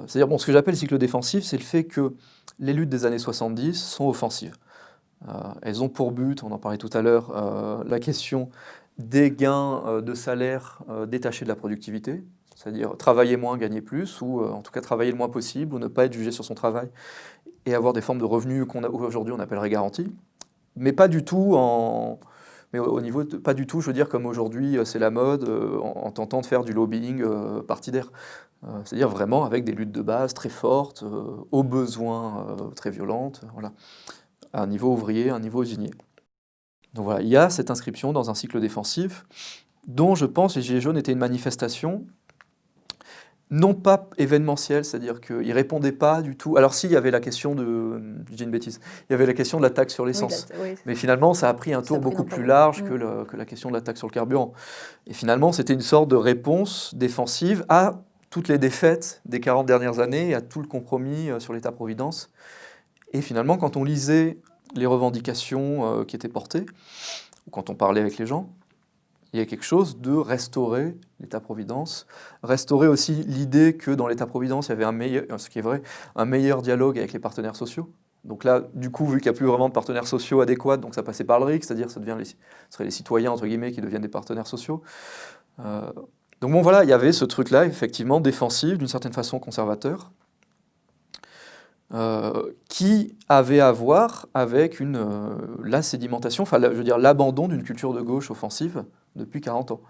C'est-à-dire, bon, ce que j'appelle cycle défensif, c'est le fait que les luttes des années 70 sont offensives. Elles ont pour but, on en parlait tout à l'heure, la question des gains de salaire détachés de la productivité, c'est-à-dire travailler moins, gagner plus, ou en tout cas travailler le moins possible, ou ne pas être jugé sur son travail, et avoir des formes de revenus qu'aujourd'hui on appellerait garanties, mais pas du tout mais au niveau pas du tout, je veux dire, comme aujourd'hui c'est la mode, en tentant de faire du lobbying partidaire. C'est-à-dire vraiment avec des luttes de base très fortes, aux besoins très violentes, voilà, à un niveau ouvrier, à un niveau usinier. Donc voilà, il y a cette inscription dans un cycle défensif dont je pense les Gilets jaunes étaient une manifestation, non pas événementielle, c'est-à-dire qu'ils ne répondaient pas du tout. Alors si, il y avait la question de, je dis une bêtise, il y avait la question de la taxe sur Oui, l'essence. oui, Mais finalement, ça a pris un ça a tour pris une beaucoup ampleur. plus large que la question de la taxe sur le carburant. Et finalement, c'était une sorte de réponse défensive à toutes les défaites des 40 dernières années et à tout le compromis sur l'État-providence. Et finalement, quand on lisait les revendications qui étaient portées, ou quand on parlait avec les gens, il y a quelque chose de restaurer l'État-providence, restaurer aussi l'idée que dans l'État-providence, il y avait un meilleur, ce qui est vrai, un meilleur dialogue avec les partenaires sociaux. Donc là, du coup, vu qu'il n'y a plus vraiment de partenaires sociaux adéquats, donc ça passait par le RIC, c'est-à-dire ce seraient les citoyens, entre guillemets, qui deviennent des partenaires sociaux. Euh, donc bon, voilà, il y avait ce truc-là, effectivement, défensif, d'une certaine façon conservateur, qui avait à voir avec la sédimentation, enfin, je veux dire, l'abandon d'une culture de gauche offensive depuis 40 ans.